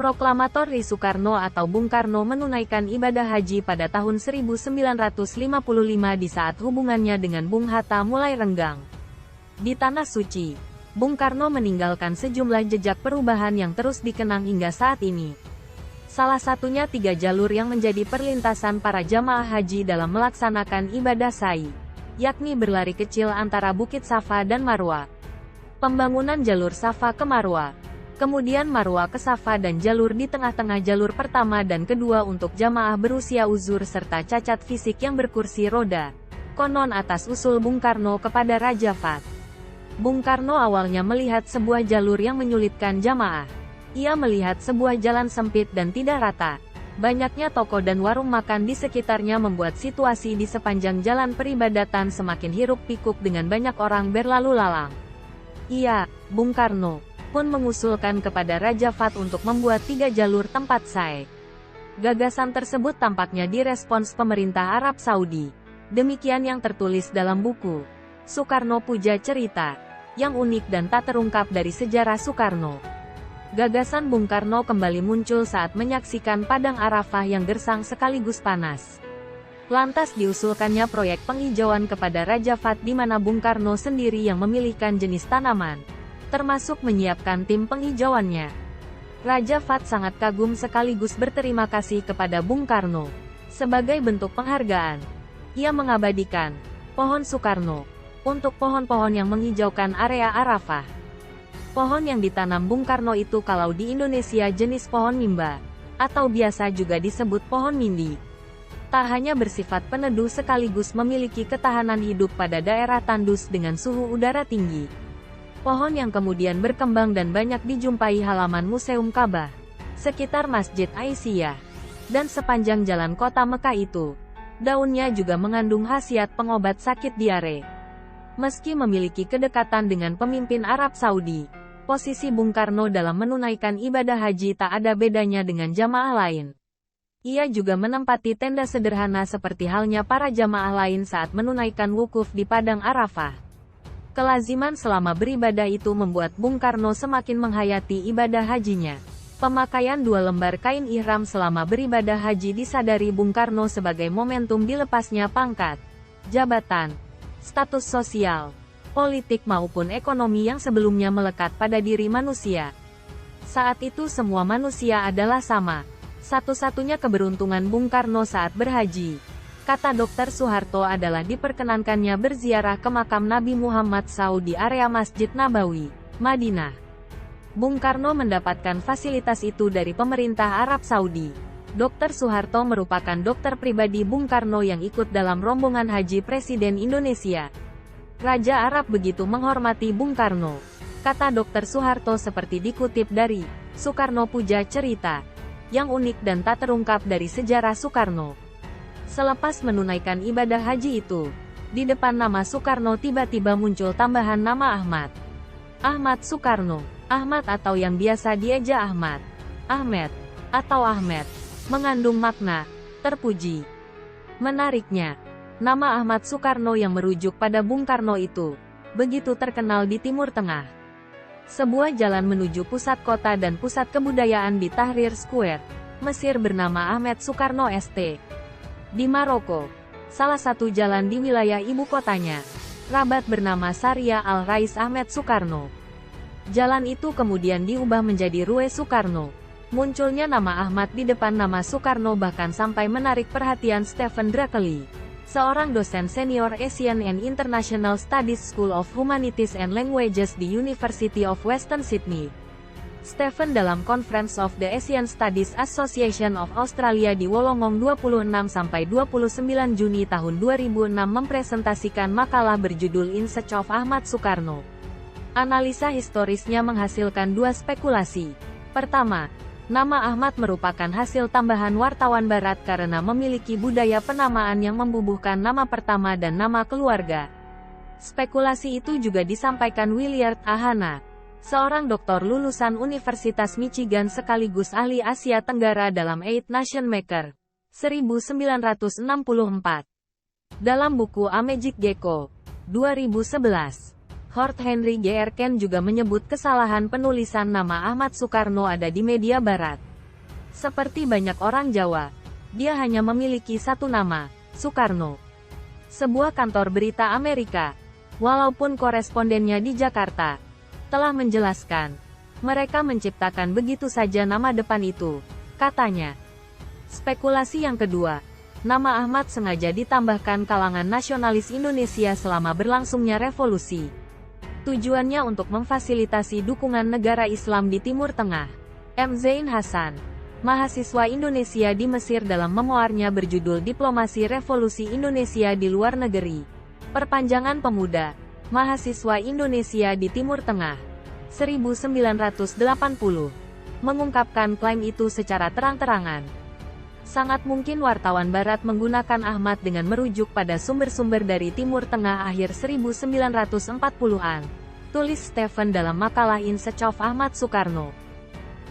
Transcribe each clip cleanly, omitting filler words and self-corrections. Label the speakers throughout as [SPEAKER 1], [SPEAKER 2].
[SPEAKER 1] Proklamator Ri Soekarno atau Bung Karno menunaikan ibadah haji pada tahun 1955 di saat hubungannya dengan Bung Hatta mulai renggang. Di Tanah Suci, Bung Karno meninggalkan sejumlah jejak perubahan yang terus dikenang hingga saat ini. Salah satunya 3 jalur yang menjadi perlintasan para jamaah haji dalam melaksanakan ibadah sa'i, yakni berlari kecil antara Bukit Safa dan Marwa. Pembangunan jalur Safa ke Marwa, kemudian Marwa ke Safa dan jalur di tengah-tengah jalur pertama dan kedua untuk jamaah berusia uzur serta cacat fisik yang berkursi roda. Konon atas usul Bung Karno kepada Raja Fat. Bung Karno awalnya melihat sebuah jalur yang menyulitkan jamaah. Ia melihat sebuah jalan sempit dan tidak rata. Banyaknya toko dan warung makan di sekitarnya membuat situasi di sepanjang jalan peribadatan semakin hiruk-pikuk dengan banyak orang berlalu lalang. Ia, Bung Karno, pun mengusulkan kepada Raja Fat untuk membuat 3 jalur tempat sa'i. Gagasan tersebut tampaknya direspons pemerintah Arab Saudi. Demikian yang tertulis dalam buku Soekarno Puja Cerita, yang unik dan tak terungkap dari sejarah Soekarno. Gagasan Bung Karno kembali muncul saat menyaksikan padang Arafah yang gersang sekaligus panas. Lantas diusulkannya proyek penghijauan kepada Raja Fat di mana Bung Karno sendiri yang memilihkan jenis tanaman, termasuk menyiapkan tim penghijauannya. Raja Fat sangat kagum sekaligus berterima kasih kepada Bung Karno. Sebagai bentuk penghargaan, ia mengabadikan pohon Soekarno untuk pohon-pohon yang menghijaukan area Arafah. Pohon yang ditanam Bung Karno itu kalau di Indonesia jenis pohon mimba, atau biasa juga disebut pohon mindi. Tak hanya bersifat peneduh sekaligus memiliki ketahanan hidup pada daerah tandus dengan suhu udara tinggi. Pohon yang kemudian berkembang dan banyak dijumpai halaman Museum Ka'bah, sekitar Masjid Aisyah, dan sepanjang jalan kota Mekah itu. Daunnya juga mengandung khasiat pengobat sakit diare. Meski memiliki kedekatan dengan pemimpin Arab Saudi, posisi Bung Karno dalam menunaikan ibadah haji tak ada bedanya dengan jamaah lain. Ia juga menempati tenda sederhana seperti halnya para jamaah lain saat menunaikan wukuf di Padang Arafah. Kelaziman selama beribadah itu membuat Bung Karno semakin menghayati ibadah hajinya. Pemakaian 2 lembar kain ihram selama beribadah haji disadari Bung Karno sebagai momentum dilepasnya pangkat, jabatan, status sosial, politik maupun ekonomi yang sebelumnya melekat pada diri manusia. Saat itu semua manusia adalah sama. Satu-satunya keberuntungan Bung Karno saat berhaji, kata Dr. Soeharto, adalah diperkenankannya berziarah ke makam Nabi Muhammad SAW di area Masjid Nabawi, Madinah. Bung Karno mendapatkan fasilitas itu dari pemerintah Arab Saudi. Dr. Soeharto merupakan dokter pribadi Bung Karno yang ikut dalam rombongan haji Presiden Indonesia. Raja Arab begitu menghormati Bung Karno, kata Dr. Soeharto seperti dikutip dari Soekarno Puja Cerita, yang unik dan tak terungkap dari sejarah Soekarno. Selepas menunaikan ibadah haji itu, di depan nama Soekarno tiba-tiba muncul tambahan nama Ahmad. Ahmad Soekarno, Ahmad atau yang biasa dieja Ahmad, Ahmed, atau Ahmed, mengandung makna terpuji. Menariknya, nama Ahmad Soekarno yang merujuk pada Bung Karno itu begitu terkenal di Timur Tengah. Sebuah jalan menuju pusat kota dan pusat kebudayaan di Tahrir Square, Mesir bernama Ahmed Soekarno St. Di Maroko, salah satu jalan di wilayah ibu kotanya, Rabat bernama Saria Al-Rais Ahmed Soekarno. Jalan itu kemudian diubah menjadi Rue Soekarno. Munculnya nama Ahmad di depan nama Soekarno bahkan sampai menarik perhatian Stephen Drakely, seorang dosen senior Asian and International Studies School of Humanities and Languages di University of Western Sydney. Stephen dalam Conference of the Asian Studies Association of Australia di Wollongong 26–29 Juni tahun 2006 mempresentasikan makalah berjudul In Search of Ahmad Soekarno. Analisa historisnya menghasilkan 2 spekulasi. Pertama, nama Ahmad merupakan hasil tambahan wartawan barat karena memiliki budaya penamaan yang membubuhkan nama pertama dan nama keluarga. Spekulasi itu juga disampaikan Willard Ahana, seorang doktor lulusan Universitas Michigan sekaligus ahli Asia Tenggara dalam Eight Nation Maker, 1964. Dalam buku A Magic Gecko, 2011, Hort Henry G. Erken juga menyebut kesalahan penulisan nama Ahmad Soekarno ada di media barat. Seperti banyak orang Jawa, dia hanya memiliki satu nama, Soekarno. Sebuah kantor berita Amerika, walaupun korespondennya di Jakarta, telah menjelaskan, mereka menciptakan begitu saja nama depan itu, katanya. Spekulasi yang kedua, nama Ahmad sengaja ditambahkan kalangan nasionalis Indonesia selama berlangsungnya revolusi. Tujuannya untuk memfasilitasi dukungan negara Islam di Timur Tengah. M. Zain Hasan, mahasiswa Indonesia di Mesir dalam memoarnya berjudul Diplomasi Revolusi Indonesia di Luar Negeri. Perpanjangan Pemuda, mahasiswa Indonesia di Timur Tengah, 1980, mengungkapkan klaim itu secara terang-terangan. Sangat mungkin wartawan Barat menggunakan Ahmad dengan merujuk pada sumber-sumber dari Timur Tengah akhir 1940-an, tulis Stephen dalam makalah In Search of Ahmad Soekarno.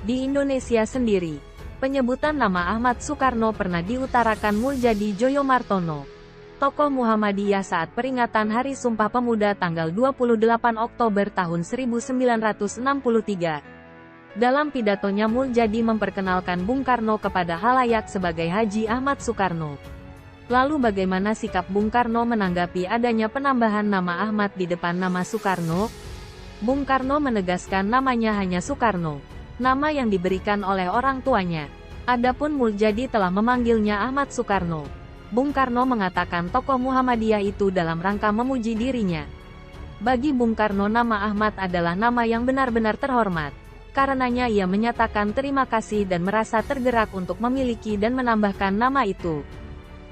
[SPEAKER 1] Di Indonesia sendiri, penyebutan nama Ahmad Soekarno pernah diutarakan Muljadi Joyomartono, tokoh Muhammadiyah saat peringatan Hari Sumpah Pemuda tanggal 28 Oktober tahun 1963. Dalam pidatonya Muljadi memperkenalkan Bung Karno kepada halayak sebagai Haji Ahmad Soekarno. Lalu bagaimana sikap Bung Karno menanggapi adanya penambahan nama Ahmad di depan nama Soekarno? Bung Karno menegaskan namanya hanya Soekarno, nama yang diberikan oleh orang tuanya. Adapun Muljadi telah memanggilnya Ahmad Soekarno. Bung Karno mengatakan tokoh Muhammadiyah itu dalam rangka memuji dirinya. Bagi Bung Karno nama Ahmad adalah nama yang benar-benar terhormat. Karenanya ia menyatakan terima kasih dan merasa tergerak untuk memiliki dan menambahkan nama itu.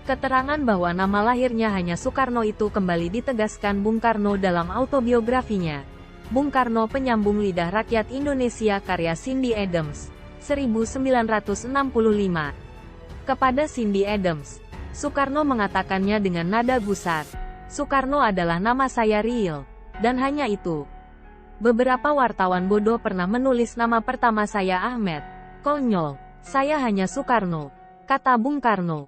[SPEAKER 1] Keterangan bahwa nama lahirnya hanya Soekarno itu kembali ditegaskan Bung Karno dalam autobiografinya, Bung Karno Penyambung Lidah Rakyat Indonesia karya Cindy Adams, 1965. Kepada Cindy Adams, Soekarno mengatakannya dengan nada gusar, Soekarno adalah nama saya real, dan hanya itu. Beberapa wartawan bodoh pernah menulis nama pertama saya Ahmed. Konyol, saya hanya Soekarno, kata Bung Karno.